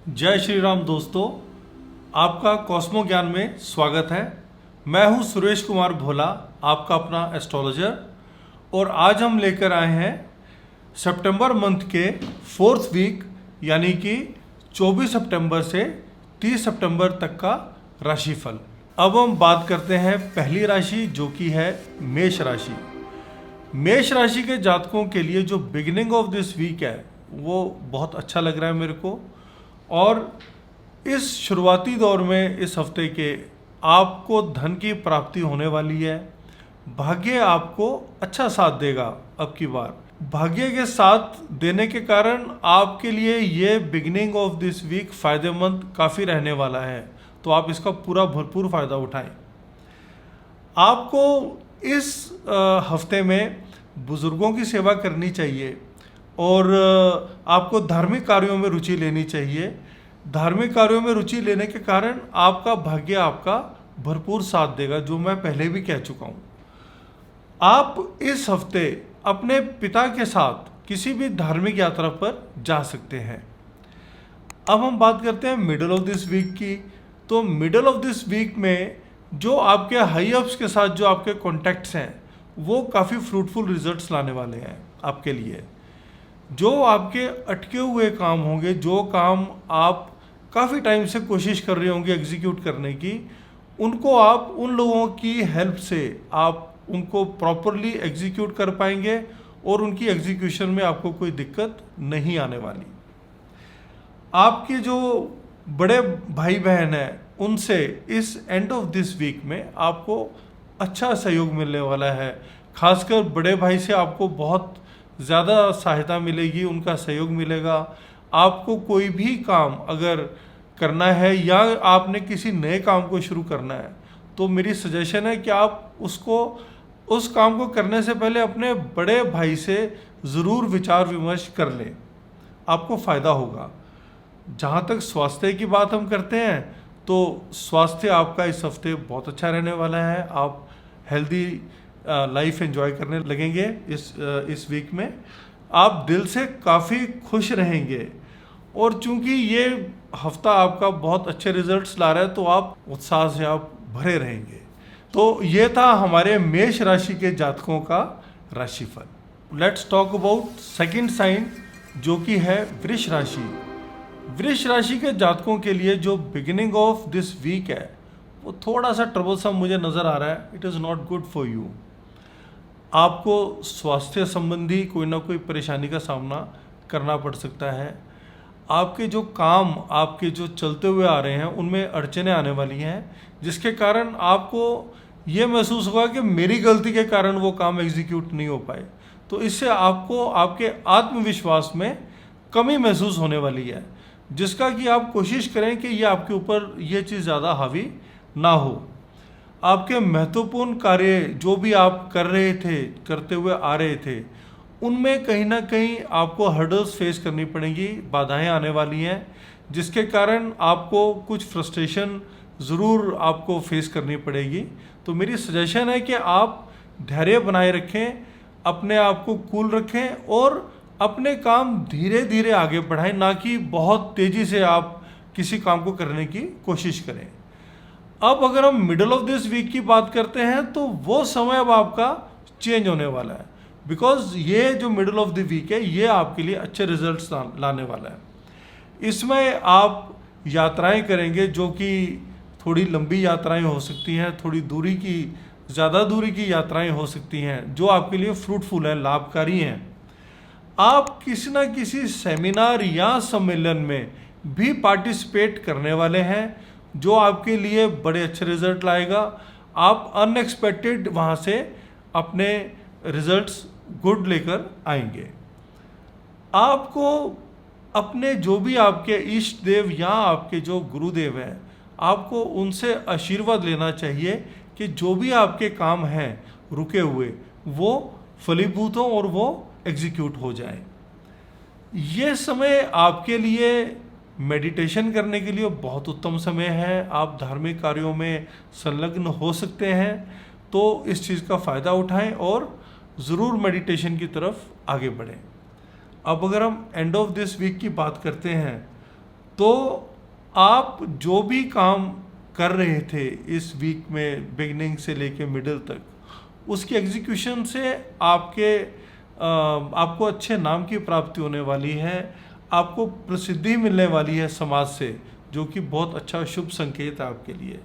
जय श्री राम दोस्तों, आपका कॉस्मो ज्ञान में स्वागत है। मैं हूं सुरेश कुमार भोला, आपका अपना एस्ट्रोलॉजर। और आज हम लेकर आए हैं सितंबर मंथ के 4th वीक यानी कि 24 सितंबर से 30 सितंबर तक का राशिफल। अब हम बात करते हैं पहली राशि जो कि है मेष राशि। मेष राशि के जातकों के लिए जो बिगिनिंग ऑफ दिस वीक है वो बहुत अच्छा लग रहा है मेरे को। और इस शुरुआती दौर में इस हफ्ते के आपको धन की प्राप्ति होने वाली है। भाग्य आपको अच्छा साथ देगा। अब की बार भाग्य के साथ देने के कारण आपके लिए ये बिगिनिंग ऑफ दिस वीक फायदेमंद काफ़ी रहने वाला है, तो आप इसका पूरा भरपूर फ़ायदा उठाएं। आपको इस हफ्ते में बुज़ुर्गों की सेवा करनी चाहिए और आपको धार्मिक कार्यों में रुचि लेनी चाहिए। धार्मिक कार्यों में रुचि लेने के कारण आपका भाग्य आपका भरपूर साथ देगा, जो मैं पहले भी कह चुका हूँ। आप इस हफ्ते अपने पिता के साथ किसी भी धार्मिक यात्रा पर जा सकते हैं। अब हम बात करते हैं मिडल ऑफ दिस वीक की। तो मिडल ऑफ दिस वीक में जो आपके हाई अप्स के साथ जो आपके कॉन्टैक्ट्स हैं वो काफ़ी फ्रूटफुल रिजल्ट्स लाने वाले हैं आपके लिए। जो आपके अटके हुए काम होंगे, जो काम आप काफ़ी टाइम से कोशिश कर रहे होंगे एग्जीक्यूट करने की, उनको आप उन लोगों की हेल्प से आप उनको प्रॉपरली एग्जीक्यूट कर पाएंगे और उनकी एग्जीक्यूशन में आपको कोई दिक्कत नहीं आने वाली। आपके जो बड़े भाई बहन हैं उनसे इस एंड ऑफ दिस वीक में आपको अच्छा सहयोग मिलने वाला है। खासकर बड़े भाई से आपको बहुत ज़्यादा सहायता मिलेगी, उनका सहयोग मिलेगा। आपको कोई भी काम अगर करना है या आपने किसी नए काम को शुरू करना है तो मेरी सजेशन है कि आप उस काम को करने से पहले अपने बड़े भाई से ज़रूर विचार विमर्श कर लें, आपको फ़ायदा होगा। जहाँ तक स्वास्थ्य की बात हम करते हैं तो स्वास्थ्य आपका इस हफ्ते बहुत अच्छा रहने वाला है। आप हेल्दी लाइफ एंजॉय करने लगेंगे इस वीक में। आप दिल से काफ़ी खुश रहेंगे और चूंकि ये हफ्ता आपका बहुत अच्छे रिजल्ट्स ला रहा है तो आप उत्साह से आप भरे रहेंगे। तो ये था हमारे मेष राशि के जातकों का राशिफल। Let's talk about second sign जो कि है वृष राशि। वृष राशि के जातकों के लिए जो बिगिनिंग ऑफ दिस वीक है वो थोड़ा सा ट्रबलसम मुझे नज़र आ रहा है। It is not good for you. आपको स्वास्थ्य संबंधी कोई ना कोई परेशानी का सामना करना पड़ सकता है। आपके जो काम आपके जो चलते हुए आ रहे हैं उनमें अड़चनें आने वाली हैं, जिसके कारण आपको ये महसूस होगा कि मेरी गलती के कारण वो काम एग्जीक्यूट नहीं हो पाए। तो इससे आपको आपके आत्मविश्वास में कमी महसूस होने वाली है, जिसका कि आप कोशिश करें कि ये आपके ऊपर ये चीज़ ज़्यादा हावी ना हो। आपके महत्वपूर्ण कार्य जो भी आप करते हुए आ रहे थे, उनमें कहीं ना कहीं आपको हर्डल्स फेस करनी पड़ेंगी, बाधाएं आने वाली हैं, जिसके कारण आपको कुछ फ्रस्ट्रेशन ज़रूर आपको फेस करनी पड़ेगी। तो मेरी सजेशन है कि आप धैर्य बनाए रखें, अपने आप को कूल रखें और अपने काम धीरे धीरे आगे बढ़ाएं, ना कि बहुत तेज़ी से आप किसी काम को करने की कोशिश करें। अब अगर हम मिडल ऑफ दिस वीक की बात करते हैं तो वो समय अब आपका चेंज होने वाला है, बिकॉज ये जो मिडल ऑफ द वीक है ये आपके लिए अच्छे रिजल्ट्स लाने वाला है। इसमें आप यात्राएं करेंगे जो कि थोड़ी लंबी यात्राएं हो सकती हैं, थोड़ी ज़्यादा दूरी की यात्राएं हो सकती हैं, जो आपके लिए फ्रूटफुल हैं, लाभकारी हैं। आप किसी न किसी सेमिनार या सम्मेलन में भी पार्टिसिपेट करने वाले हैं, जो आपके लिए बड़े अच्छे रिजल्ट लाएगा। आप अनएक्सपेक्टेड वहाँ से अपने रिजल्ट्स गुड लेकर आएंगे। आपको अपने जो भी आपके इष्ट देव या आपके जो गुरुदेव हैं, आपको उनसे आशीर्वाद लेना चाहिए कि जो भी आपके काम हैं रुके हुए वो फलीभूत हों और वो एग्जीक्यूट हो जाएं। ये समय आपके लिए मेडिटेशन करने के लिए बहुत उत्तम समय है। आप धार्मिक कार्यों में संलग्न हो सकते हैं, तो इस चीज़ का फ़ायदा उठाएं और ज़रूर मेडिटेशन की तरफ आगे बढ़ें। अब अगर हम एंड ऑफ दिस वीक की बात करते हैं तो आप जो भी काम कर रहे थे इस वीक में, बिगनिंग से लेके मिडिल तक, उसकी एग्जीक्यूशन से आपको अच्छे नाम की प्राप्ति होने वाली है, आपको प्रसिद्धि मिलने वाली है समाज से, जो कि बहुत अच्छा शुभ संकेत है आपके लिए।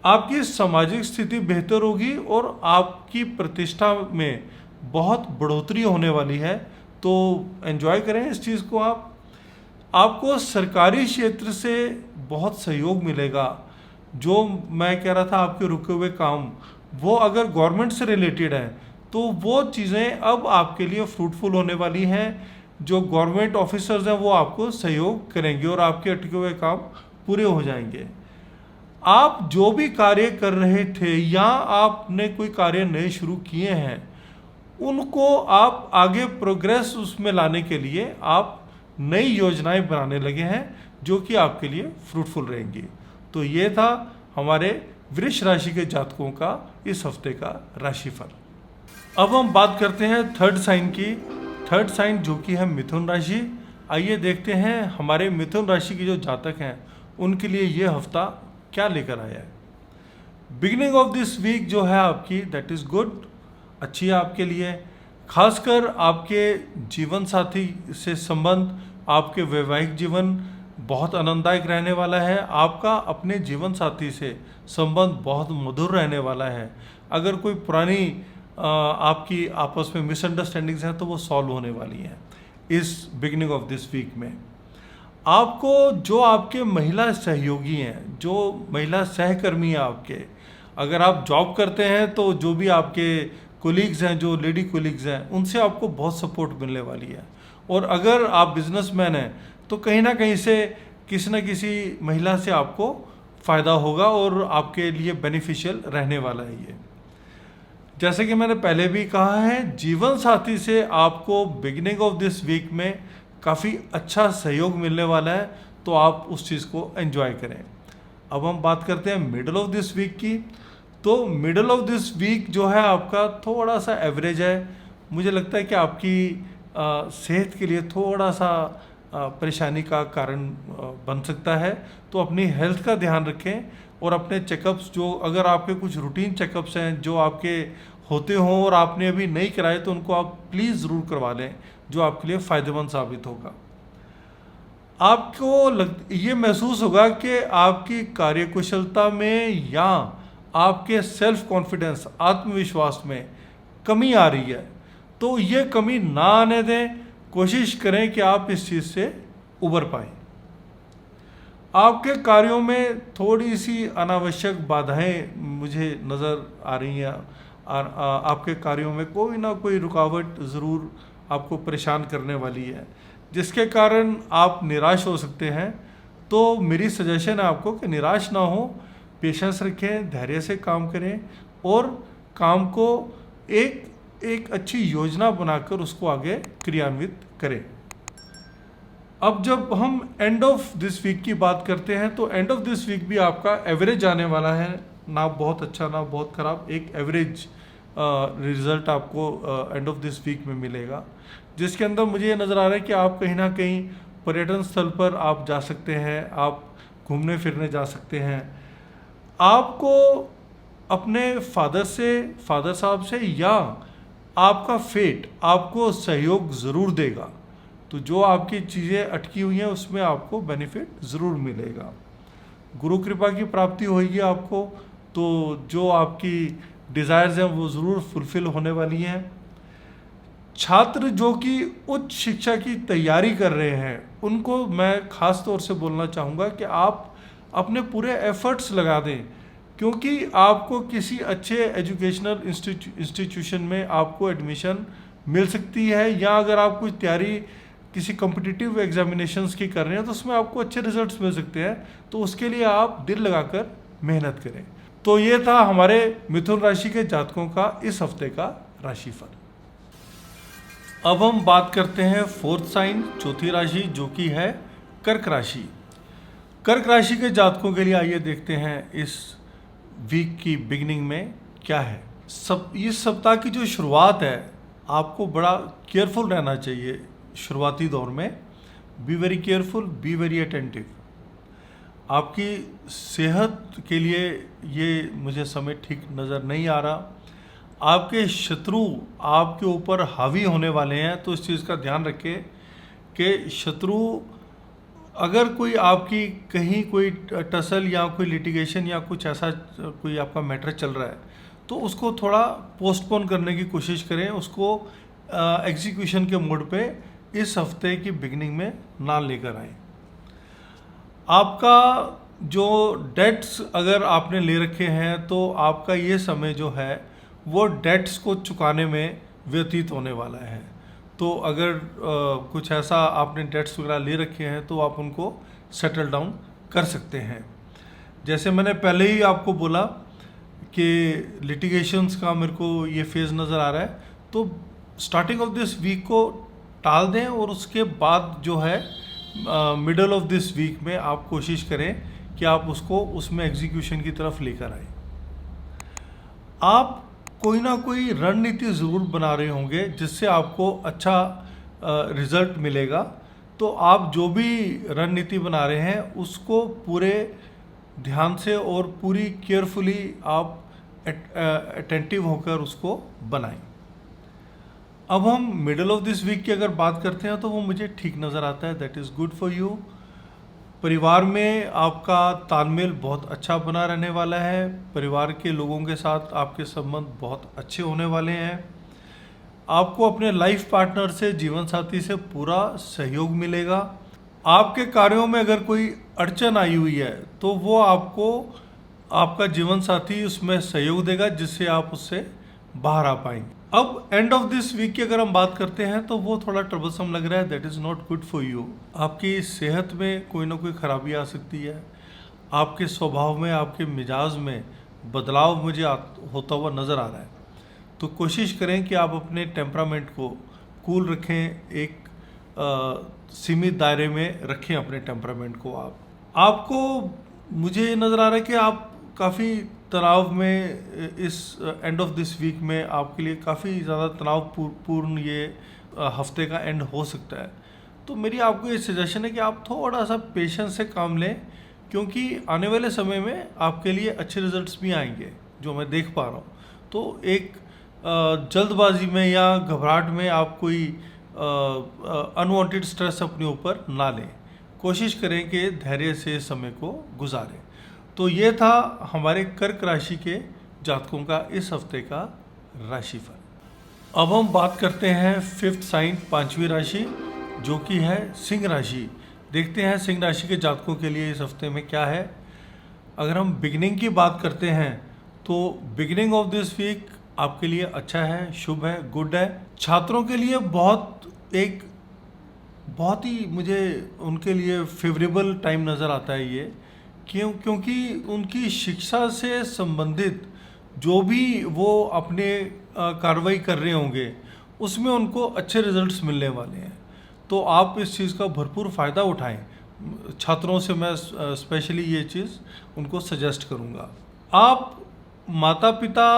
आपकी सामाजिक स्थिति बेहतर होगी और आपकी प्रतिष्ठा में बहुत बढ़ोतरी होने वाली है। तो एंजॉय करें इस चीज़ को। आपको सरकारी क्षेत्र से बहुत सहयोग मिलेगा। जो मैं कह रहा था आपके रुके हुए काम, वो अगर गवर्नमेंट से रिलेटेड है तो वो चीज़ें अब आपके लिए फ्रूटफुल होने वाली हैं। जो गवर्नमेंट ऑफिसर्स हैं वो आपको सहयोग करेंगे और आपके अटके हुए काम पूरे हो जाएंगे। आप जो भी कार्य कर रहे थे या आपने कोई कार्य नए शुरू किए हैं, उनको आप आगे प्रोग्रेस उसमें लाने के लिए आप नई योजनाएं बनाने लगे हैं, जो कि आपके लिए फ्रूटफुल रहेंगी। तो ये था हमारे वृष राशि के जातकों का इस हफ्ते का राशिफल। अब हम बात करते हैं थर्ड साइन की। थर्ड साइन जो कि है मिथुन राशि। आइए देखते हैं हमारे मिथुन राशि के जो जातक हैं उनके लिए ये हफ्ता क्या लेकर आया है। बिगिनिंग ऑफ दिस वीक जो है आपकी, दैट इज़ गुड, अच्छी है आपके लिए। खासकर आपके जीवन साथी से संबंध, आपके वैवाहिक जीवन बहुत आनंददायक रहने वाला है। आपका अपने जीवन साथी से संबंध बहुत मधुर रहने वाला है। अगर कोई पुरानी आपकी आपस में मिसअंडरस्टैंडिंग्स हैं तो वो सॉल्व होने वाली हैं इस बिगिनिंग ऑफ दिस वीक में। आपको जो आपके महिला सहयोगी हैं, जो महिला सहकर्मी हैं आपके, अगर आप जॉब करते हैं तो जो भी आपके कोलीग्स हैं, जो लेडी कोलीग्स हैं, उनसे आपको बहुत सपोर्ट मिलने वाली है। और अगर आप बिजनेसमैन हैं तो कहीं ना कहीं से किसी न किसी महिला से आपको फ़ायदा होगा और आपके लिए बेनिफिशियल रहने वाला है ये। जैसे कि मैंने पहले भी कहा है, जीवन साथी से आपको बिगिनिंग ऑफ दिस वीक में काफ़ी अच्छा सहयोग मिलने वाला है, तो आप उस चीज़ को एंजॉय करें। अब हम बात करते हैं मिडल ऑफ दिस वीक की। तो मिडल ऑफ दिस वीक जो है आपका थोड़ा सा एवरेज है। मुझे लगता है कि आपकी सेहत के लिए थोड़ा सा परेशानी का कारण बन सकता है। तो अपनी हेल्थ का ध्यान रखें और अपने चेकअप्स, जो अगर आपके कुछ रूटीन चेकअप्स हैं जो आपके होते हों और आपने अभी नहीं कराए, तो उनको आप प्लीज़ ज़रूर करवा लें, जो आपके लिए फ़ायदेमंद साबित होगा। आपको ये महसूस होगा कि आपकी कार्यकुशलता में या आपके सेल्फ कॉन्फिडेंस, आत्मविश्वास में कमी आ रही है। तो ये कमी ना आने दें, कोशिश करें कि आप इस चीज़ से उबर पाएं। आपके कार्यों में थोड़ी सी अनावश्यक बाधाएं मुझे नज़र आ रही हैं। आपके कार्यों में कोई ना कोई रुकावट ज़रूर आपको परेशान करने वाली है, जिसके कारण आप निराश हो सकते हैं। तो मेरी सजेशन है आपको कि निराश ना हो, पेशेंस रखें, धैर्य से काम करें और काम को एक अच्छी योजना बनाकर उसको आगे क्रियान्वित करें। अब जब हम एंड ऑफ दिस वीक की बात करते हैं, तो एंड ऑफ दिस वीक भी आपका एवरेज आने वाला है, ना बहुत अच्छा ना बहुत ख़राब, एक एवरेज रिजल्ट आपको एंड ऑफ दिस वीक में मिलेगा, जिसके अंदर मुझे ये नज़र आ रहा है कि आप कहीं ना कहीं पर्यटन स्थल पर आप जा सकते हैं, आप घूमने फिरने जा सकते हैं। आपको अपने फादर साहब से या आपका फेट आपको सहयोग ज़रूर देगा। तो जो आपकी चीज़ें अटकी हुई हैं उसमें आपको बेनिफिट ज़रूर मिलेगा। गुरु कृपा की प्राप्ति होगी आपको, तो जो आपकी डिज़ायर्स हैं वो ज़रूर फुलफ़िल होने वाली हैं। छात्र जो कि उच्च शिक्षा की तैयारी कर रहे हैं, उनको मैं ख़ास तौर से बोलना चाहूँगा कि आप अपने पूरे एफर्ट्स लगा दें, क्योंकि आपको किसी अच्छे एजुकेशनल इंस्टीट्यूशन में आपको एडमिशन मिल सकती है, या अगर आप कुछ तैयारी किसी कॉम्पिटिटिव एग्जामिनेशंस की कर रहे हैं तो उसमें आपको अच्छे रिजल्ट्स मिल सकते हैं। तो उसके लिए आप दिल लगाकर मेहनत करें। तो ये था हमारे मिथुन राशि के जातकों का इस हफ्ते का राशिफल। अब हम बात करते हैं फोर्थ साइन, चौथी राशि, जो कि है कर्क राशि। कर्क राशि के जातकों के लिए आइए देखते हैं इस वीक की बिगिनिंग में क्या है। इस सप्ताह की जो शुरुआत है, आपको बड़ा केयरफुल रहना चाहिए शुरुआती दौर में। Be very careful, be very attentive. आपकी सेहत के लिए ये मुझे समय ठीक नज़र नहीं आ रहा। आपके शत्रु आपके ऊपर हावी होने वाले हैं, तो इस चीज़ का ध्यान रखें कि शत्रु अगर कोई आपकी कहीं कोई टसल या कोई लिटिगेशन या कुछ ऐसा कोई आपका मैटर चल रहा है, तो उसको थोड़ा पोस्टपोन करने की कोशिश करें, उसको एग्जीक्यूशन के मोड पे इस हफ्ते की बिगनिंग में ना लेकर आए। आपका जो डेट्स अगर आपने ले रखे हैं, तो आपका ये समय जो है वो डेट्स को चुकाने में व्यतीत होने वाला है। तो अगर कुछ ऐसा आपने डेट्स वगैरह ले रखे हैं तो आप उनको सेटल डाउन कर सकते हैं। जैसे मैंने पहले ही आपको बोला कि लिटिगेशंस का मेरे को ये फेज़ नज़र आ रहा है, तो स्टार्टिंग ऑफ दिस वीक को टाल दें और उसके बाद जो है मिडल ऑफ दिस वीक में आप कोशिश करें कि आप उसको उसमें एग्जीक्यूशन की तरफ लेकर आए। आप कोई ना कोई रणनीति ज़रूर बना रहे होंगे जिससे आपको अच्छा रिजल्ट मिलेगा। तो आप जो भी रणनीति बना रहे हैं उसको पूरे ध्यान से और पूरी केयरफुली आप अटेंटिव होकर उसको बनाएं। अब हम मिडल ऑफ दिस वीक की अगर बात करते हैं तो वो मुझे ठीक नज़र आता है, that is good for you. परिवार में आपका तालमेल बहुत अच्छा बना रहने वाला है। परिवार के लोगों के साथ आपके संबंध बहुत अच्छे होने वाले हैं। आपको अपने लाइफ पार्टनर से, जीवन साथी से पूरा सहयोग मिलेगा। आपके कार्यों में अगर कोई अड़चन आई हुई है तो वो आपको आपका जीवन साथी उसमें सहयोग देगा, जिससे आप उससे बाहर आ पाएंगे। अब एंड ऑफ दिस वीक की अगर हम बात करते हैं तो वो थोड़ा ट्रबलसम लग रहा है, that is not good for you. आपकी सेहत में कोई ना कोई खराबी आ सकती है। आपके स्वभाव में, आपके मिजाज में बदलाव मुझे होता हुआ नज़र आ रहा है। तो कोशिश करें कि आप अपने टेम्परामेंट को कूल रखें, एक सीमित दायरे में रखें अपने टेम्परामेंट को। आपको मुझे ये नज़र आ रहा है कि आप काफ़ी तनाव में इस एंड ऑफ दिस वीक में आपके लिए काफ़ी ज़्यादा तनावपूर्ण ये हफ्ते का एंड हो सकता है। तो मेरी आपको ये सजेशन है कि आप थोड़ा सा पेशेंस से काम लें, क्योंकि आने वाले समय में आपके लिए अच्छे रिजल्ट्स भी आएंगे जो मैं देख पा रहा हूँ। तो एक जल्दबाजी में या घबराहट में आप कोई अनवांटेड स्ट्रेस अपने ऊपर ना लें। कोशिश करें कि धैर्य से समय को गुजारें। तो ये था हमारे कर्क राशि के जातकों का इस हफ्ते का राशिफल। अब हम बात करते हैं फिफ्थ साइन, पांचवी राशि, जो कि है सिंह राशि। देखते हैं सिंह राशि के जातकों के लिए इस हफ्ते में क्या है। अगर हम बिगिनिंग की बात करते हैं तो बिगिनिंग ऑफ दिस वीक आपके लिए अच्छा है, शुभ है, गुड है। छात्रों के लिए बहुत ही मुझे उनके लिए फेवरेबल टाइम नज़र आता है ये, क्योंकि उनकी शिक्षा से संबंधित जो भी वो अपने कार्रवाई कर रहे होंगे उसमें उनको अच्छे रिजल्ट्स मिलने वाले हैं। तो आप इस चीज़ का भरपूर फ़ायदा उठाएं। छात्रों से मैं स्पेशली ये चीज़ उनको सजेस्ट करूँगा। आप माता पिता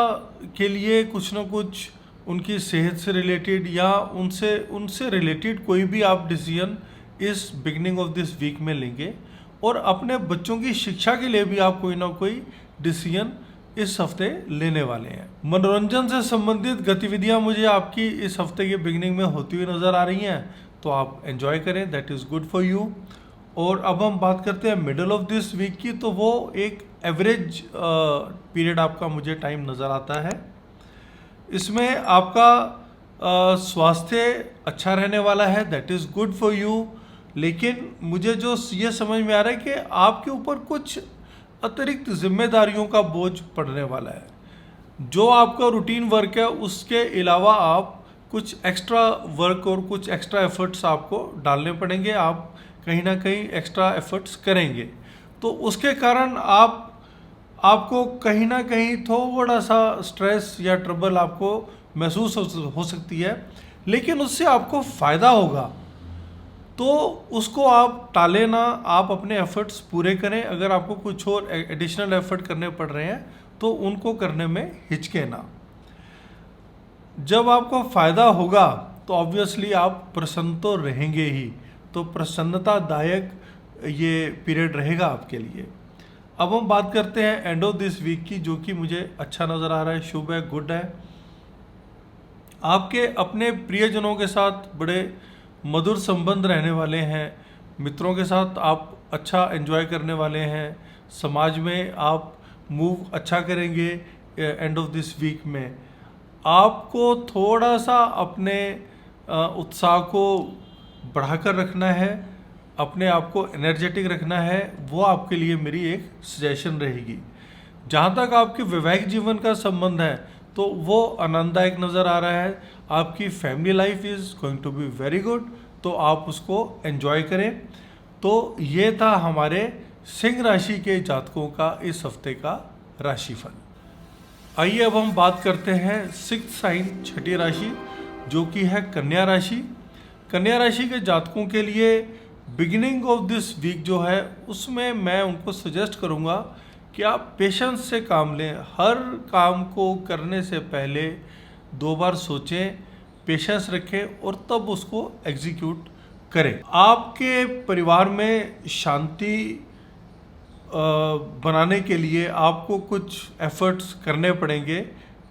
के लिए कुछ ना कुछ उनकी सेहत से रिलेटेड या उनसे रिलेटेड कोई भी आप डिसीजन इस बिगनिंग ऑफ दिस वीक में लेंगे, और अपने बच्चों की शिक्षा के लिए भी आप कोई ना कोई डिसीजन इस हफ्ते लेने वाले हैं। मनोरंजन से संबंधित गतिविधियां मुझे आपकी इस हफ्ते के बिगनिंग में होती हुई नज़र आ रही हैं, तो आप एंजॉय करें, that is good for you. और अब हम बात करते हैं मिडल ऑफ दिस वीक की, तो वो एक एवरेज पीरियड आपका मुझे टाइम नज़र आता है। इसमें आपका स्वास्थ्य अच्छा रहने वाला है, that is good for you. लेकिन मुझे जो ये समझ में आ रहा है कि आपके ऊपर कुछ अतिरिक्त जिम्मेदारियों का बोझ पड़ने वाला है। जो आपका रूटीन वर्क है उसके अलावा आप कुछ एक्स्ट्रा वर्क और कुछ एक्स्ट्रा एफर्ट्स आपको डालने पड़ेंगे। आप कहीं ना कहीं एक्स्ट्रा एफर्ट्स करेंगे, तो उसके कारण आपको कहीं ना कहीं थोड़ा सा स्ट्रेस या ट्रबल आपको महसूस हो सकती है, लेकिन उससे आपको फ़ायदा होगा। तो उसको आप टालें ना, आप अपने एफर्ट्स पूरे करें। अगर आपको कुछ और एडिशनल एफर्ट करने पड़ रहे हैं तो उनको करने में हिचके ना। जब आपको फ़ायदा होगा तो ऑब्वियसली आप प्रसन्न तो रहेंगे ही। तो प्रसन्नतादायक ये पीरियड रहेगा आपके लिए। अब हम बात करते हैं एंड ऑफ दिस वीक की, जो कि मुझे अच्छा नज़र आ रहा है, शुभ है, गुड है। आपके अपने प्रियजनों के साथ बड़े मधुर संबंध रहने वाले हैं, मित्रों के साथ आप अच्छा एंजॉय करने वाले हैं, समाज में आप मूव अच्छा करेंगे। एंड ऑफ दिस वीक में आपको थोड़ा सा अपने उत्साह को बढ़ाकर रखना है, अपने आप को एनर्जेटिक रखना है, वो आपके लिए मेरी एक सजेशन रहेगी। जहाँ तक आपके वैवाहिक जीवन का संबंध है तो वो आनंददायक नज़र आ रहा है। आपकी family life is going to be very good, तो आप उसको एंजॉय करें। तो ये था हमारे सिंह राशि के जातकों का इस हफ्ते का राशिफल। आइए अब हम बात करते हैं सिक्स्थ साइन, छठी राशि, जो कि है कन्या राशि। कन्या राशि के जातकों के लिए बिगिनिंग ऑफ दिस वीक जो है उसमें मैं उनको सजेस्ट करूँगा कि आप पेशेंस से काम लें। हर काम को करने से पहले 2 बार सोचें, पेशेंस रखें और तब उसको एग्जीक्यूट करें। आपके परिवार में शांति बनाने के लिए आपको कुछ एफर्ट्स करने पड़ेंगे,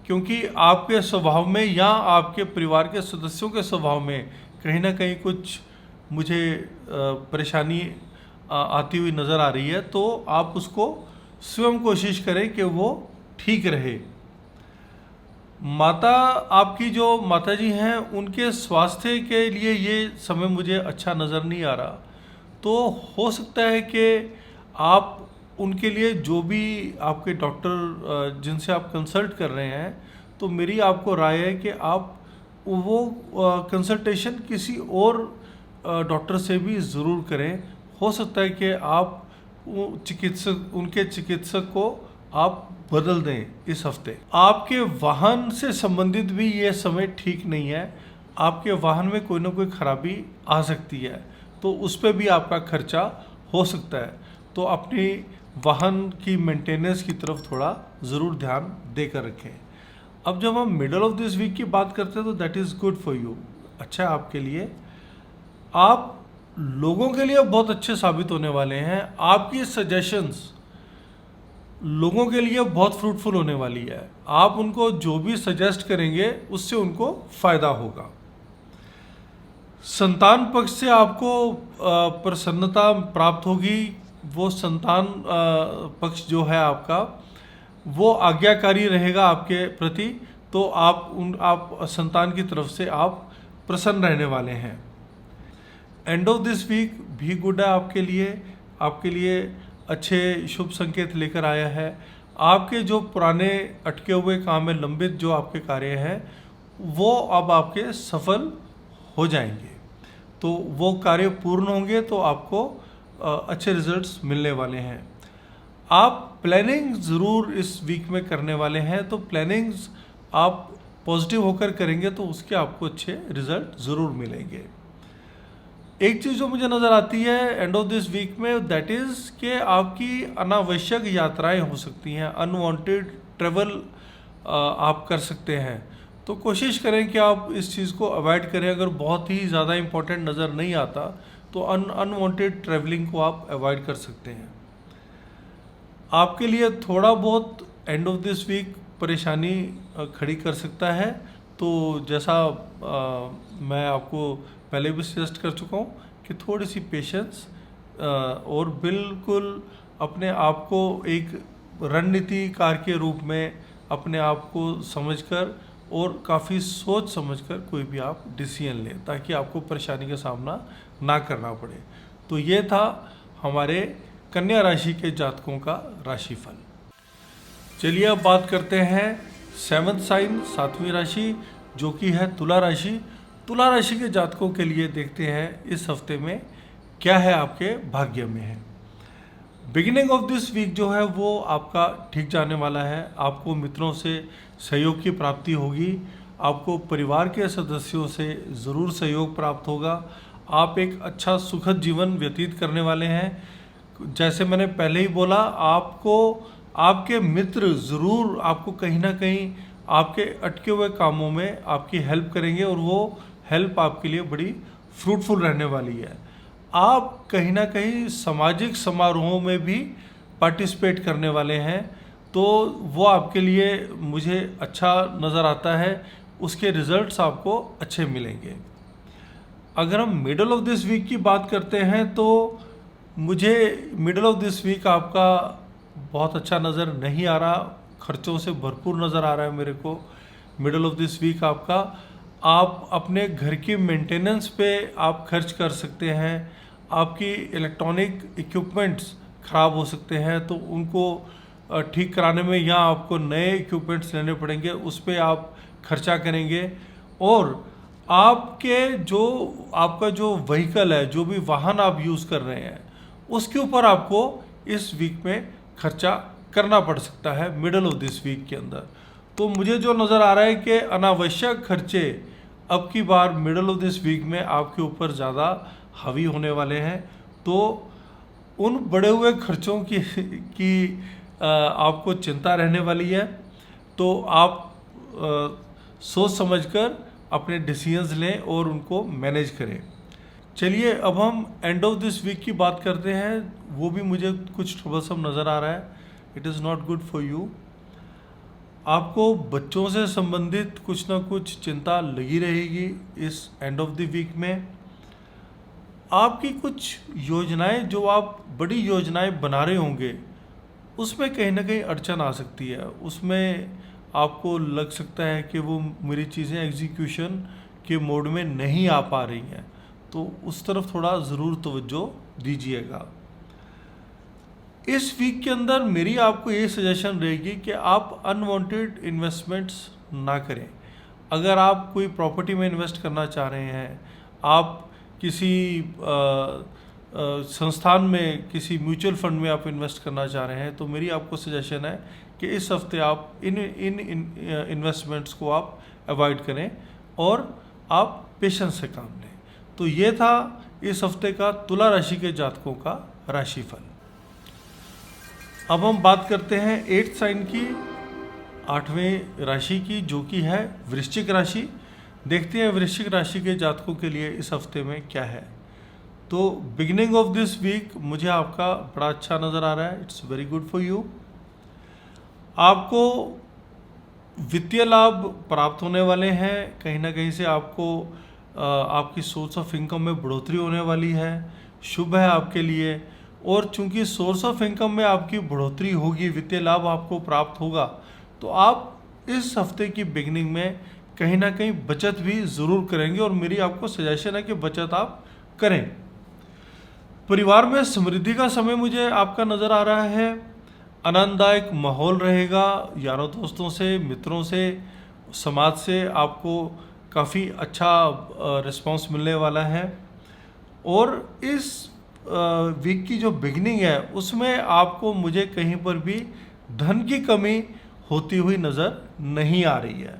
क्योंकि आपके स्वभाव में या आपके परिवार के सदस्यों के स्वभाव में कहीं ना कहीं कुछ मुझे परेशानी आती हुई नज़र आ रही है। तो आप उसको स्वयं कोशिश करें कि वो ठीक रहे। माता, आपकी जो माता जी हैं, उनके स्वास्थ्य के लिए ये समय मुझे अच्छा नज़र नहीं आ रहा। तो हो सकता है कि आप उनके लिए जो भी आपके डॉक्टर जिनसे आप कंसल्ट कर रहे हैं, तो मेरी आपको राय है कि आप वो कंसल्टेशन किसी और डॉक्टर से भी ज़रूर करें। हो सकता है कि आप उनके चिकित्सक को आप बदल दें इस हफ्ते। आपके वाहन से संबंधित भी ये समय ठीक नहीं है। आपके वाहन में कोई ना कोई खराबी आ सकती है, तो उस पर भी आपका खर्चा हो सकता है। तो अपनी वाहन की मेंटेनेंस की तरफ थोड़ा ज़रूर ध्यान देकर रखें। अब जब हम मिडल ऑफ दिस वीक की बात करते हैं तो that is good for you, अच्छा है आपके लिए। आप लोगों के लिए बहुत अच्छे साबित होने वाले हैं। आपकी सजेशंस लोगों के लिए बहुत फ्रूटफुल होने वाली है। आप उनको जो भी सजेस्ट करेंगे उससे उनको फ़ायदा होगा। संतान पक्ष से आपको प्रसन्नता प्राप्त होगी। वो संतान पक्ष जो है आपका, वो आज्ञाकारी रहेगा आपके प्रति। तो आप संतान की तरफ से आप प्रसन्न रहने वाले हैं। एंड ऑफ दिस वीक भी गुड है आपके लिए अच्छे शुभ संकेत लेकर आया है। आपके जो पुराने अटके हुए काम में लंबित जो आपके कार्य हैं, वो अब आपके सफल हो जाएंगे। तो वो कार्य पूर्ण होंगे तो आपको अच्छे रिजल्ट्स मिलने वाले हैं। आप प्लानिंग ज़रूर इस वीक में करने वाले हैं, तो प्लानिंग्स आप पॉजिटिव होकर करेंगे तो उसके आपको अच्छे रिजल्ट ज़रूर मिलेंगे। एक चीज़ जो मुझे नज़र आती है एंड ऑफ दिस वीक में, दैट इज़ कि आपकी अनावश्यक यात्राएं हो सकती हैं, अनवांटेड ट्रैवल आप कर सकते हैं। तो कोशिश करें कि आप इस चीज़ को अवॉइड करें। अगर बहुत ही ज़्यादा इम्पोर्टेंट नज़र नहीं आता तो अनवांटेड ट्रैवलिंग को आप अवॉइड कर सकते हैं। आपके लिए थोड़ा बहुत एंड ऑफ दिस वीक परेशानी खड़ी कर सकता है। तो जैसा मैं आपको पहले भी सजेस्ट कर चुका हूँ कि थोड़ी सी पेशेंस और बिल्कुल अपने आप को एक रणनीतिकार के रूप में अपने आप को समझकर और काफ़ी सोच समझकर कोई भी आप डिसीजन लें, ताकि आपको परेशानी का सामना ना करना पड़े। तो ये था हमारे कन्या राशि के जातकों का राशिफल। चलिए अब बात करते हैं 7th साइन, 7वीं राशि, जो कि है तुला राशि। तुला राशि के जातकों के लिए देखते हैं इस हफ्ते में क्या है आपके भाग्य में है। बिगिनिंग ऑफ दिस वीक जो है वो आपका ठीक जाने वाला है। आपको मित्रों से सहयोग की प्राप्ति होगी। आपको परिवार के सदस्यों से ज़रूर सहयोग प्राप्त होगा। आप एक अच्छा सुखद जीवन व्यतीत करने वाले हैं। जैसे मैंने पहले ही बोला, आपको आपके मित्र ज़रूर आपको कहीं ना कहीं आपके अटके हुए कामों में आपकी हेल्प करेंगे और वो हेल्प आपके लिए बड़ी फ्रूटफुल रहने वाली है। आप कहीं ना कहीं सामाजिक समारोहों में भी पार्टिसिपेट करने वाले हैं, तो वो आपके लिए मुझे अच्छा नज़र आता है, उसके रिजल्ट्स आपको अच्छे मिलेंगे। अगर हम मिडल ऑफ दिस वीक की बात करते हैं तो मुझे मिडल ऑफ दिस वीक आपका बहुत अच्छा नज़र नहीं आ रहा, खर्चों से भरपूर नज़र आ रहा है मेरे को। मिडल ऑफ दिस वीक आपका, आप अपने घर की मेंटेनेंस पे आप खर्च कर सकते हैं। आपकी इलेक्ट्रॉनिक इक्विपमेंट्स ख़राब हो सकते हैं, तो उनको ठीक कराने में या आपको नए इक्विपमेंट्स लेने पड़ेंगे, उस पर आप खर्चा करेंगे। और आपका जो व्हीकल है, जो भी वाहन आप यूज़ कर रहे हैं, उसके ऊपर आपको इस वीक में खर्चा करना पड़ सकता है मिडल ऑफ दिस वीक के अंदर। तो मुझे जो नज़र आ रहा है कि अनावश्यक खर्चे अब की बार मिडल ऑफ दिस वीक में आपके ऊपर ज़्यादा हावी होने वाले हैं। तो उन बढ़े हुए खर्चों की आपको चिंता रहने वाली है, तो आप सोच समझकर अपने डिसीजंस लें और उनको मैनेज करें। चलिए अब हम एंड ऑफ दिस वीक की बात करते हैं। वो भी मुझे कुछ ट्रबलसम नज़र आ रहा है। It is not good for you. आपको बच्चों से संबंधित कुछ ना कुछ चिंता लगी रहेगी इस एंड ऑफ द वीक में। आपकी कुछ योजनाएं, जो आप बड़ी योजनाएं बना रहे होंगे, उसमें कहीं ना कहीं अड़चन आ सकती है। उसमें आपको लग सकता है कि वो मेरी चीज़ें एग्जीक्यूशन के मोड में नहीं आ पा रही हैं, तो उस तरफ थोड़ा ज़रूर तवज्जो दीजिएगा। इस वीक के अंदर मेरी आपको ये सजेशन रहेगी कि आप अनवांटेड इन्वेस्टमेंट्स ना करें। अगर आप कोई प्रॉपर्टी में इन्वेस्ट करना चाह रहे हैं, आप किसी संस्थान में, किसी म्यूचुअल फंड में आप इन्वेस्ट करना चाह रहे हैं, तो मेरी आपको सजेशन है कि इस हफ्ते आप इन इन्वेस्टमेंट्स को आप अवॉइड करें और आप पेशेंस से काम लें। तो ये था इस हफ्ते का तुला राशि के जातकों का राशिफल। अब हम बात करते हैं 8th साइन की, 8वें राशि की, जो कि है वृश्चिक राशि। देखते हैं वृश्चिक राशि के जातकों के लिए इस हफ्ते में क्या है। तो बिगिनिंग ऑफ दिस वीक मुझे आपका बड़ा अच्छा नज़र आ रहा है। It's very good for you. आपको वित्तीय लाभ प्राप्त होने वाले हैं। कहीं ना कहीं से आपको आपकी सोर्स ऑफ इनकम में बढ़ोतरी होने वाली है, शुभ है आपके लिए। और चूंकि सोर्स ऑफ इनकम में आपकी बढ़ोतरी होगी, वित्तीय लाभ आपको प्राप्त होगा, तो आप इस हफ्ते की बिगिनिंग में कहीं ना कहीं बचत भी ज़रूर करेंगे। और मेरी आपको सजेशन है कि बचत आप करें। परिवार में समृद्धि का समय मुझे आपका नज़र आ रहा है। आनंददायक माहौल रहेगा। यारों दोस्तों से, मित्रों से, समाज से आपको काफ़ी अच्छा रिस्पांस मिलने वाला है। और इस वीक की जो बिगनिंग है, उसमें आपको मुझे कहीं पर भी धन की कमी होती हुई नज़र नहीं आ रही है।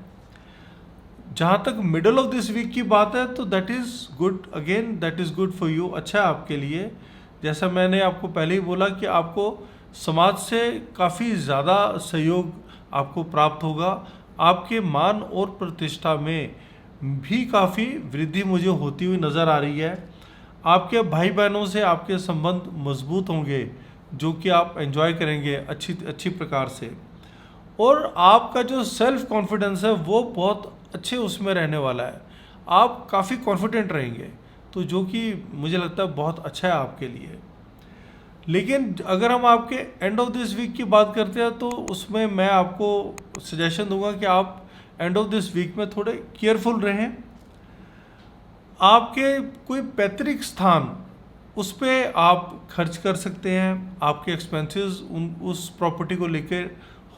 जहाँ तक मिडल ऑफ दिस वीक की बात है, तो that is good, again that is good for you, अच्छा है आपके लिए। जैसा मैंने आपको पहले ही बोला कि आपको समाज से काफ़ी ज़्यादा सहयोग आपको प्राप्त होगा। आपके मान और प्रतिष्ठा में भी काफ़ी वृद्धि मुझे होती हुई नज़र आ रही है। आपके भाई बहनों से आपके संबंध मजबूत होंगे, जो कि आप एंजॉय करेंगे अच्छी प्रकार से। और आपका जो सेल्फ कॉन्फिडेंस है वो बहुत अच्छे उसमें रहने वाला है। आप काफ़ी कॉन्फिडेंट रहेंगे, तो जो कि मुझे लगता है बहुत अच्छा है आपके लिए। लेकिन अगर हम आपके एंड ऑफ दिस वीक की बात करते हैं, तो उसमें मैं आपको सजेशन दूंगा कि आप एंड ऑफ दिस वीक में थोड़े केयरफुल रहें। आपके कोई पैतृक स्थान, उस पर आप खर्च कर सकते हैं। आपके एक्सपेंसेस उस प्रॉपर्टी को लेकर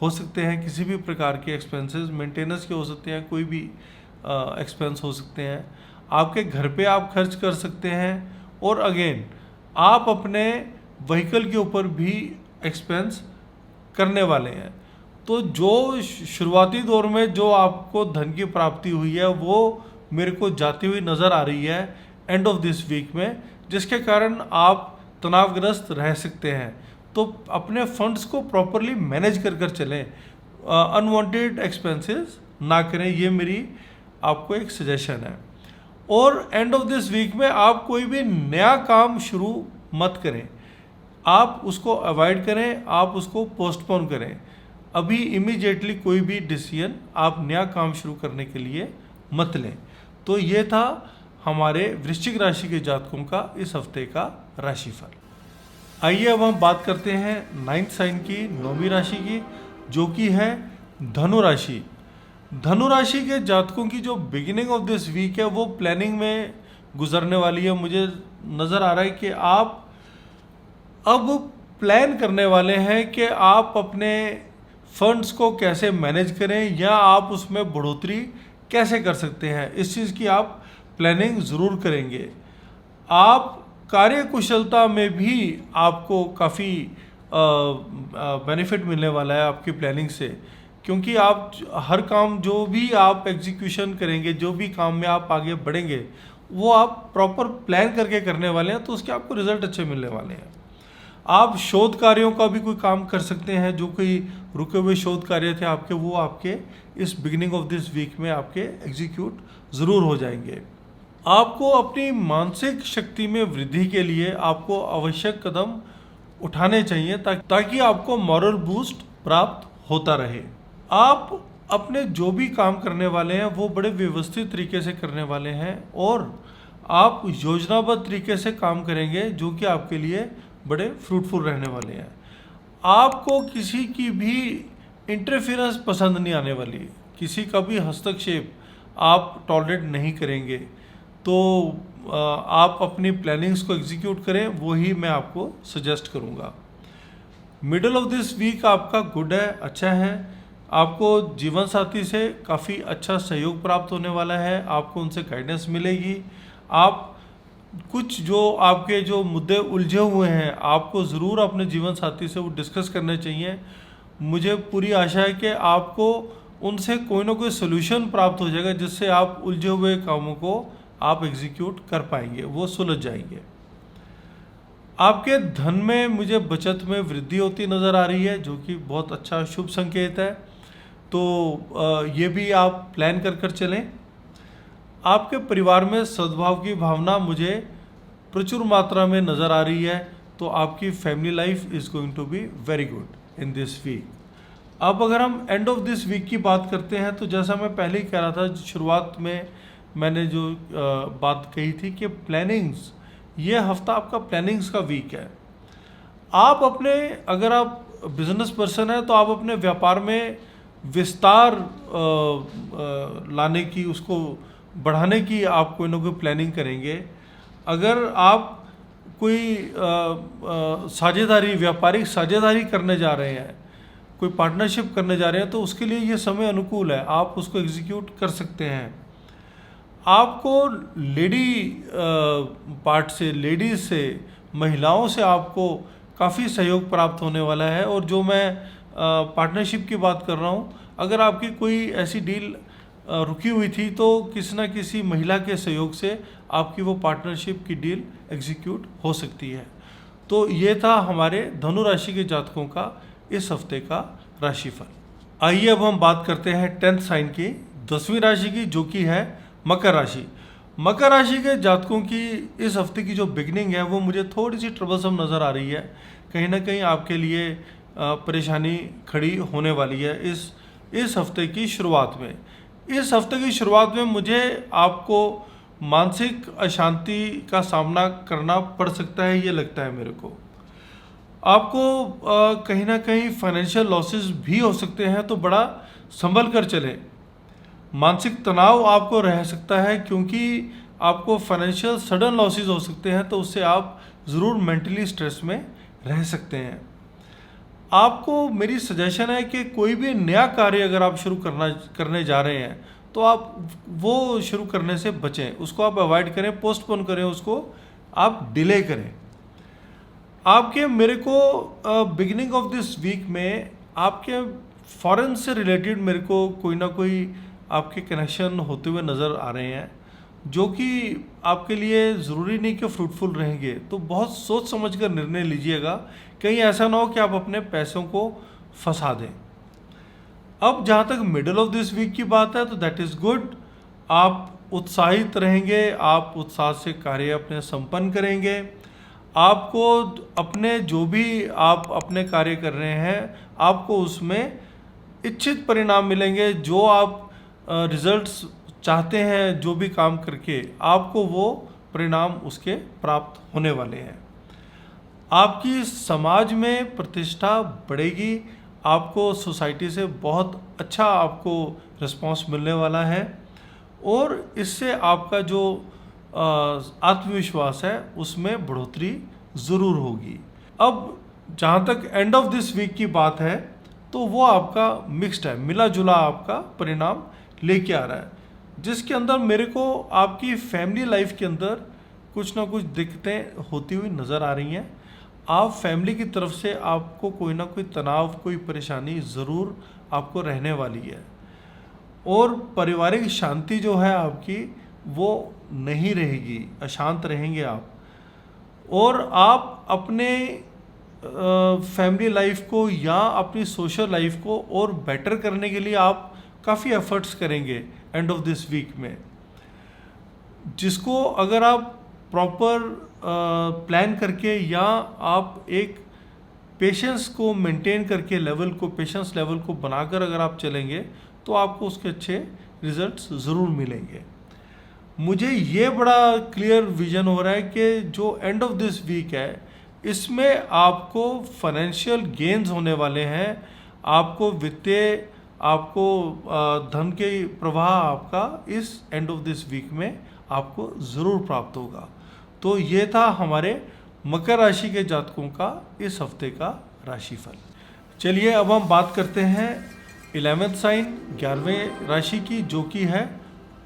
हो सकते हैं, किसी भी प्रकार के एक्सपेंसेस, मेंटेनेंस के हो सकते हैं, कोई भी एक्सपेंस हो सकते हैं। आपके घर पे आप खर्च कर सकते हैं। और अगेन आप अपने व्हीकल के ऊपर भी एक्सपेंस करने वाले हैं। तो जो शुरुआती दौर में जो आपको धन की प्राप्ति हुई है, वो मेरे को जाती हुई नज़र आ रही है एंड ऑफ दिस वीक में, जिसके कारण आप तनावग्रस्त रह सकते हैं। तो अपने फंड्स को प्रॉपरली मैनेज कर चलें, अनवांटेड एक्सपेंसेस ना करें, ये मेरी आपको एक सजेशन है। और एंड ऑफ दिस वीक में आप कोई भी नया काम शुरू मत करें, आप उसको अवॉइड करें, आप उसको पोस्टपोन करें। अभी इमीडिएटली कोई भी डिसीजन आप नया काम शुरू करने के लिए मत लें। तो ये था हमारे वृश्चिक राशि के जातकों का इस हफ्ते का राशिफल। आइए अब हम बात करते हैं 9th साइन की, 9वीं राशि की, जो कि है धनु राशि। धनु राशि के जातकों की जो बिगिनिंग ऑफ दिस वीक है वो प्लानिंग में गुजरने वाली है। मुझे नज़र आ रहा है कि आप अब प्लान करने वाले हैं कि आप अपने फंड्स को कैसे मैनेज करें या आप उसमें बढ़ोतरी कैसे कर सकते हैं। इस चीज़ की आप प्लानिंग ज़रूर करेंगे। आप कार्यकुशलता में भी आपको काफ़ी बेनिफिट मिलने वाला है आपकी प्लानिंग से, क्योंकि आप हर काम जो भी आप एग्जीक्यूशन करेंगे, जो भी काम में आप आगे बढ़ेंगे, वो आप प्रॉपर प्लान करके करने वाले हैं, तो उसके आपको रिजल्ट अच्छे मिलने वाले हैं। आप शोध कार्यों का भी कोई काम कर सकते हैं, जो कोई रुके हुए शोध कार्य थे आपके, वो आपके इस बिगिनिंग ऑफ दिस वीक में आपके एग्जीक्यूट ज़रूर हो जाएंगे। आपको अपनी मानसिक शक्ति में वृद्धि के लिए आपको आवश्यक कदम उठाने चाहिए ताकि आपको मॉरल बूस्ट प्राप्त होता रहे। आप अपने जो भी काम करने वाले हैं वो बड़े व्यवस्थित तरीके से करने वाले हैं और आप योजनाबद्ध तरीके से काम करेंगे, जो कि आपके लिए बड़े फ्रूटफुल रहने वाले हैं। आपको किसी की भी इंटरफेरेंस पसंद नहीं आने वाली, किसी का भी हस्तक्षेप आप टॉलरेट नहीं करेंगे। तो आप अपनी प्लानिंग्स को एग्जीक्यूट करें, वही मैं आपको सजेस्ट करूंगा। मिडल ऑफ दिस वीक आपका गुड है, अच्छा है। आपको जीवन साथी से काफ़ी अच्छा सहयोग प्राप्त होने वाला है, आपको उनसे गाइडेंस मिलेगी। आप कुछ जो आपके जो मुद्दे उलझे हुए हैं, आपको ज़रूर अपने जीवन साथी से वो डिस्कस करने चाहिए। मुझे पूरी आशा है कि आपको उनसे कोई ना कोई सोल्यूशन प्राप्त हो जाएगा, जिससे आप उलझे हुए कामों को आप एग्जीक्यूट कर पाएंगे, वो सुलझ जाएंगे। आपके धन में मुझे बचत में वृद्धि होती नज़र आ रही है, जो कि बहुत अच्छा शुभ संकेत है। तो ये भी आप प्लान कर कर चलें। आपके परिवार में सद्भाव की भावना मुझे प्रचुर मात्रा में नज़र आ रही है, तो आपकी family life is going to be very good in this week. अब अगर हम एंड ऑफ दिस वीक की बात करते हैं, तो जैसा मैं पहले ही कह रहा था, शुरुआत में मैंने जो बात कही थी कि प्लानिंग्स, ये हफ्ता आपका प्लानिंग्स का वीक है। आप अपने, अगर आप बिजनेस पर्सन हैं तो आप अपने व्यापार में विस्तार लाने की, उसको बढ़ाने की आप कोई ना कोई प्लानिंग करेंगे। अगर आप कोई साझेदारी, व्यापारिक साझेदारी करने जा रहे हैं, कोई पार्टनरशिप करने जा रहे हैं, तो उसके लिए ये समय अनुकूल है, आप उसको एग्जीक्यूट कर सकते हैं। आपको लेडी पार्ट से, लेडीज़ से, महिलाओं से आपको काफ़ी सहयोग प्राप्त होने वाला है। और जो मैं पार्टनरशिप की बात कर रहा हूँ, अगर आपकी कोई ऐसी डील रुकी हुई थी, तो किसी न किसी महिला के सहयोग से आपकी वो पार्टनरशिप की डील एग्जीक्यूट हो सकती है। तो ये था हमारे धनु राशि के जातकों का इस हफ्ते का राशिफल। आइए अब हम बात करते हैं 10th साइन की, 10वीं राशि की, जो कि है मकर राशि। मकर राशि के जातकों की इस हफ्ते की जो बिगनिंग है वो मुझे थोड़ी सी ट्रबलसम नज़र आ रही है। कहीं ना कहीं आपके लिए परेशानी खड़ी होने वाली है इस हफ्ते की शुरुआत में। इस हफ्ते की शुरुआत में मुझे आपको मानसिक अशांति का सामना करना पड़ सकता है, ये लगता है मेरे को। आपको कहीं ना कहीं फाइनेंशियल लॉसेस भी हो सकते हैं, तो बड़ा संभल कर चलें। मानसिक तनाव आपको रह सकता है, क्योंकि आपको फाइनेंशियल सडन लॉसेस हो सकते हैं, तो उससे आप ज़रूर मेंटली स्ट्रेस में रह सकते हैं। आपको मेरी सजेशन है कि कोई भी नया कार्य अगर आप शुरू करने जा रहे हैं, तो आप वो शुरू करने से बचें, उसको आप अवॉइड करें, पोस्टपोन करें, उसको आप डिले करें। आपके, मेरे को बिगिनिंग ऑफ दिस वीक में आपके फॉरेन से रिलेटेड मेरे को कोई ना कोई आपके कनेक्शन होते हुए नज़र आ रहे हैं, जो कि आपके लिए ज़रूरी नहीं कि फ्रूटफुल रहेंगे। तो बहुत सोच समझ कर निर्णय लीजिएगा, कहीं ऐसा ना हो कि आप अपने पैसों को फंसा दें। अब जहाँ तक मिडल ऑफ दिस वीक की बात है, तो दैट इज़ गुड। आप उत्साहित रहेंगे, आप उत्साह से कार्य अपने संपन्न करेंगे। आपको अपने जो भी आप अपने कार्य कर रहे हैं, आपको उसमें इच्छित परिणाम मिलेंगे। जो आप रिजल्ट्स चाहते हैं, जो भी काम करके, आपको वो परिणाम उसके प्राप्त होने वाले हैं। आपकी समाज में प्रतिष्ठा बढ़ेगी, आपको सोसाइटी से बहुत अच्छा आपको रिस्पांस मिलने वाला है, और इससे आपका जो आत्मविश्वास है उसमें बढ़ोतरी ज़रूर होगी। अब जहाँ तक एंड ऑफ दिस वीक की बात है, तो वो आपका मिक्स्ड है, मिला जुला आपका परिणाम लेके आ रहा है, जिसके अंदर मेरे को आपकी फैमिली लाइफ के अंदर कुछ ना कुछ दिक्कतें होती हुई नज़र आ रही हैं। आप फैमिली की तरफ से आपको कोई ना कोई तनाव, कोई परेशानी ज़रूर आपको रहने वाली है, और पारिवारिक शांति जो है आपकी वो नहीं रहेगी, अशांत रहेंगे आप। और आप अपने फैमिली लाइफ को या अपनी सोशल लाइफ को और बेटर करने के लिए आप काफ़ी एफर्ट्स करेंगे एंड ऑफ दिस वीक में, जिसको अगर आप प्रॉपर प्लान करके या आप एक पेशेंस को मेंटेन करके पेशेंस लेवल को बनाकर अगर आप चलेंगे, तो आपको उसके अच्छे रिजल्ट्स ज़रूर मिलेंगे। मुझे ये बड़ा क्लियर विजन हो रहा है कि जो एंड ऑफ दिस वीक है, इसमें आपको फाइनेंशियल गेन्स होने वाले हैं, आपको वित्तीय, आपको धन के प्रवाह आपका इस एंड ऑफ दिस वीक में आपको ज़रूर प्राप्त होगा। तो ये था हमारे मकर राशि के जातकों का इस हफ्ते का राशिफल। चलिए अब हम बात करते हैं 11th साइन 11वें राशि की, जो कि है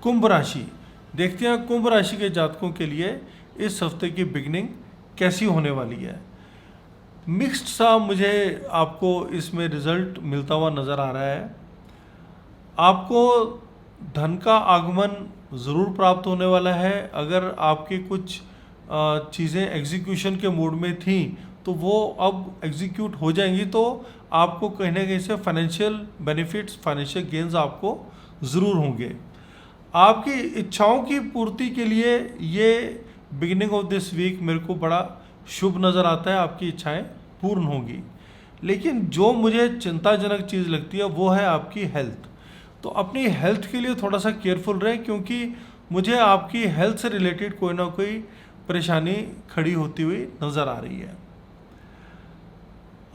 कुंभ राशि। देखते हैं कुंभ राशि के जातकों के लिए इस हफ्ते की बिगनिंग कैसी होने वाली है। मिक्स्ड सा मुझे आपको इसमें रिजल्ट मिलता हुआ नज़र आ रहा है। आपको धन का आगमन ज़रूर प्राप्त होने वाला है। अगर आपकी कुछ चीज़ें एग्जीक्यूशन के मोड में थी, तो वो अब एग्जीक्यूट हो जाएंगी, तो आपको कहीं ना कहीं से फाइनेंशियल बेनिफिट्स, फाइनेंशियल गेन्स आपको ज़रूर होंगे। आपकी इच्छाओं की पूर्ति के लिए ये बिगिनिंग ऑफ दिस वीक मेरे को बड़ा शुभ नज़र आता है, आपकी इच्छाएं पूर्ण होंगी। लेकिन जो मुझे चिंताजनक चीज़ लगती है वो है आपकी हेल्थ। तो अपनी हेल्थ के लिए थोड़ा सा केयरफुल रहें, क्योंकि मुझे आपकी हेल्थ से रिलेटेड कोई ना कोई परेशानी खड़ी होती हुई नज़र आ रही है।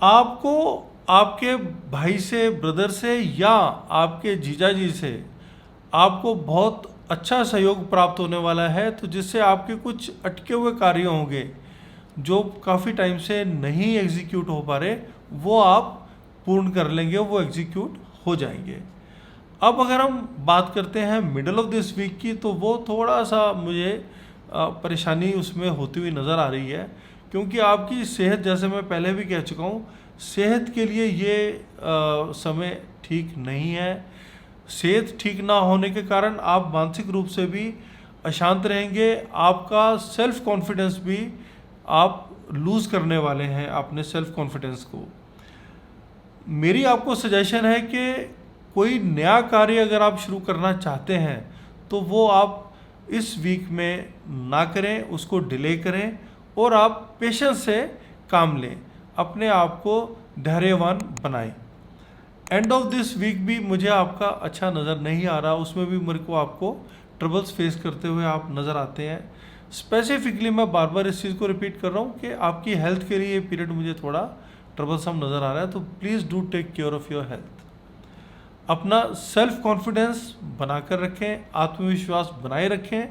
आपको आपके भाई से, ब्रदर से या आपके जीजाजी से आपको बहुत अच्छा सहयोग प्राप्त होने वाला है, तो जिससे आपके कुछ अटके हुए कार्य होंगे जो काफ़ी टाइम से नहीं एग्जीक्यूट हो पा रहे, वो आप पूर्ण कर लेंगे, वो एग्जीक्यूट हो जाएंगे। अब अगर हम बात करते हैं मिडल ऑफ दिस वीक की, तो वो थोड़ा सा मुझे परेशानी उसमें होती हुई नज़र आ रही है, क्योंकि आपकी सेहत, जैसे मैं पहले भी कह चुका हूँ, सेहत के लिए ये समय ठीक नहीं है। सेहत ठीक ना होने के कारण आप मानसिक रूप से भी अशांत रहेंगे, आपका सेल्फ कॉन्फिडेंस भी आप लूज़ करने वाले हैं, अपने सेल्फ कॉन्फिडेंस को। मेरी आपको सजेशन है कि कोई नया कार्य अगर आप शुरू करना चाहते हैं, तो वो आप इस वीक में ना करें, उसको डिले करें, और आप पेशेंस से काम लें, अपने आप को धैर्यवान बनाएं। एंड ऑफ दिस वीक भी मुझे आपका अच्छा नज़र नहीं आ रहा, उसमें भी मेरे को आपको ट्रबल्स फेस करते हुए आप नज़र आते हैं। स्पेसिफिकली मैं बार बार इस चीज़ को रिपीट कर रहा हूँ कि आपकी हेल्थ के लिए ये पीरियड मुझे थोड़ा ट्रबलसम नज़र आ रहा है, तो please do take care of your health. अपना सेल्फ कॉन्फिडेंस बनाकर रखें, आत्मविश्वास बनाए रखें,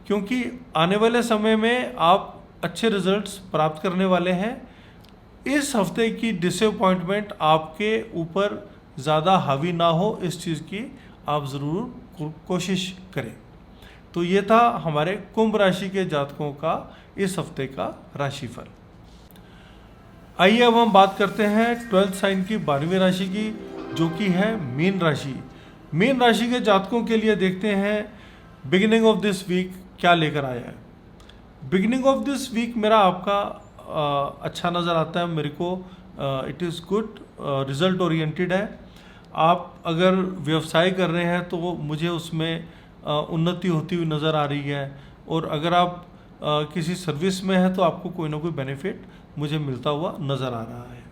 क्योंकि आने वाले समय में आप अच्छे रिजल्ट्स प्राप्त करने वाले हैं। इस हफ्ते की डिसअपॉइंटमेंट आपके ऊपर ज़्यादा हावी ना हो, इस चीज़ की आप ज़रूर कोशिश करें। तो ये था हमारे कुंभ राशि के जातकों का इस हफ्ते का राशिफल। आइए अब हम बात करते हैं 12th साइन की 12वीं राशि की, जो कि है मीन राशि। मीन राशि के जातकों के लिए देखते हैं बिगिनिंग ऑफ दिस वीक क्या लेकर आया है। बिगिनिंग ऑफ दिस वीक मेरा आपका अच्छा नज़र आता है मेरे को। It is good, result oriented है। आप अगर व्यवसाय कर रहे हैं तो मुझे उसमें उन्नति होती हुई नज़र आ रही है, और अगर आप किसी सर्विस में है तो आपको कोई ना कोई बेनिफिट मुझे मिलता हुआ नज़र आ रहा है।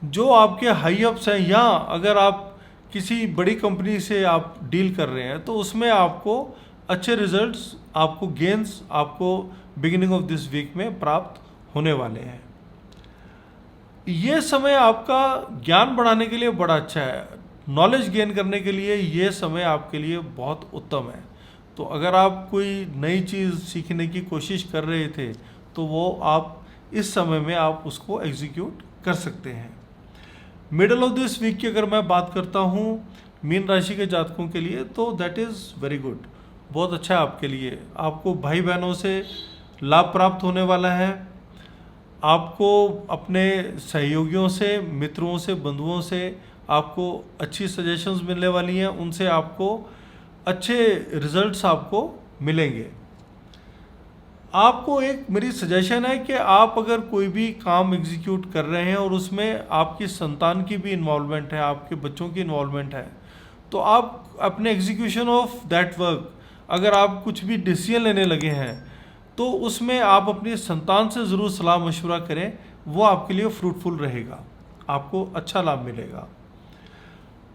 जो आपके हाई अप्स हैं, या अगर आप किसी बड़ी कंपनी से आप डील कर रहे हैं तो उसमें आपको अच्छे रिजल्ट्स, आपको गेन्स आपको बिगिनिंग ऑफ दिस वीक में प्राप्त होने वाले हैं। ये समय आपका ज्ञान बढ़ाने के लिए बड़ा अच्छा है, नॉलेज गेन करने के लिए ये समय आपके लिए बहुत उत्तम है। तो अगर आप कोई नई चीज़ सीखने की कोशिश कर रहे थे तो वो आप इस समय में आप उसको एग्जीक्यूट कर सकते हैं। मिडल ऑफ दिस वीक की अगर मैं बात करता हूँ मीन राशि के जातकों के लिए, तो दैट इज़ वेरी गुड, बहुत अच्छा है आपके लिए। आपको भाई बहनों से लाभ प्राप्त होने वाला है, आपको अपने सहयोगियों से, मित्रों से, बंधुओं से आपको अच्छी सजेशंस मिलने वाली हैं, उनसे आपको अच्छे रिजल्ट्स आपको मिलेंगे। आपको एक मेरी सजेशन है कि आप अगर कोई भी काम एग्जीक्यूट कर रहे हैं और उसमें आपकी संतान की भी इन्वॉल्वमेंट है, आपके बच्चों की इन्वॉल्वमेंट है, तो आप अपने एग्जीक्यूशन ऑफ दैट वर्क, अगर आप कुछ भी डिसीजन लेने लगे हैं तो उसमें आप अपनी संतान से ज़रूर सलाह मशवरा करें, वो आपके लिए फ्रूटफुल रहेगा, आपको अच्छा लाभ मिलेगा।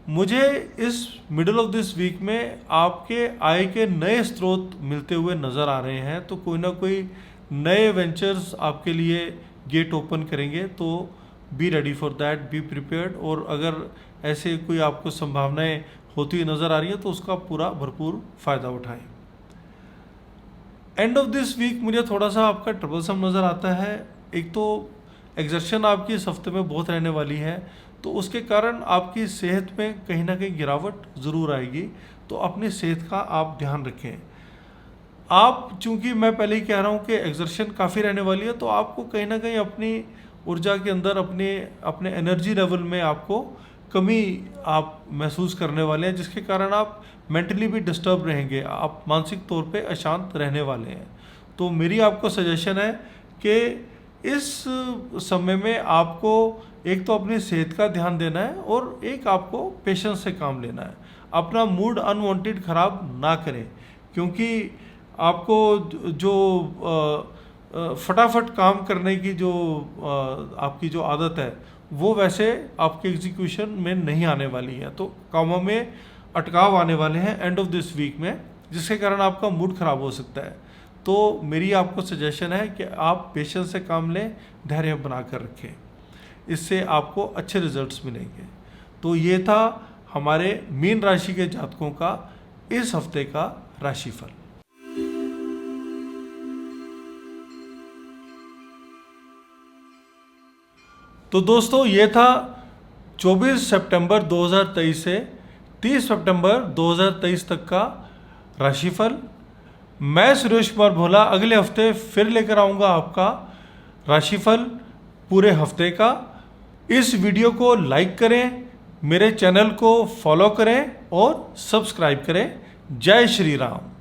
मुझे इस मिडल ऑफ दिस वीक में आपके आय के नए स्रोत मिलते हुए नज़र आ रहे हैं, तो कोई ना कोई नए वेंचर्स आपके लिए गेट ओपन करेंगे, तो be ready for that, be prepared. और अगर ऐसे कोई आपको संभावनाएं होती नज़र आ रही है तो उसका पूरा भरपूर फ़ायदा उठाएं। एंड ऑफ दिस वीक मुझे थोड़ा सा आपका ट्रबलसम नज़र आता है। एक तो एग्जर्शन आपकी इस हफ्ते में बहुत रहने वाली है, तो उसके कारण आपकी सेहत में कहीं ना कहीं गिरावट ज़रूर आएगी, तो अपनी सेहत का आप ध्यान रखें। आप चूंकि मैं पहले ही कह रहा हूँ कि एग्जर्शन काफ़ी रहने वाली है, तो आपको कहीं ना कहीं अपनी ऊर्जा के अंदर अपने एनर्जी लेवल में आपको कमी आप महसूस करने वाले हैं, जिसके कारण आप मेंटली भी डिस्टर्ब रहेंगे, आप मानसिक तौर पे अशांत रहने वाले हैं। तो मेरी आपको सजेशन है कि इस समय में आपको एक तो अपनी सेहत का ध्यान देना है और एक आपको पेशेंस से काम लेना है। अपना मूड अनवांटेड ख़राब ना करें, क्योंकि आपको जो फटाफट काम करने की जो आपकी जो आदत है वो वैसे आपके एग्जीक्यूशन में नहीं आने वाली है, तो कामों में अटकाव आने वाले हैं एंड ऑफ दिस वीक में, जिसके कारण आपका मूड ख़राब हो सकता है। तो मेरी आपको सजेशन है कि आप पेशेंस से काम लें, धैर्य बना कर रखें, इससे आपको अच्छे रिजल्ट्स मिलेंगे। तो ये था हमारे मीन राशि के जातकों का इस हफ्ते का राशिफल। तो दोस्तों ये था 24 सितंबर 2023 से 30 सितंबर 2023 तक का राशिफल। मैं सुरेश कुमार भोला अगले हफ्ते फिर लेकर आऊँगा आपका राशिफल पूरे हफ्ते का। इस वीडियो को लाइक करें, मेरे चैनल को फॉलो करें और सब्सक्राइब करें। जय श्री राम।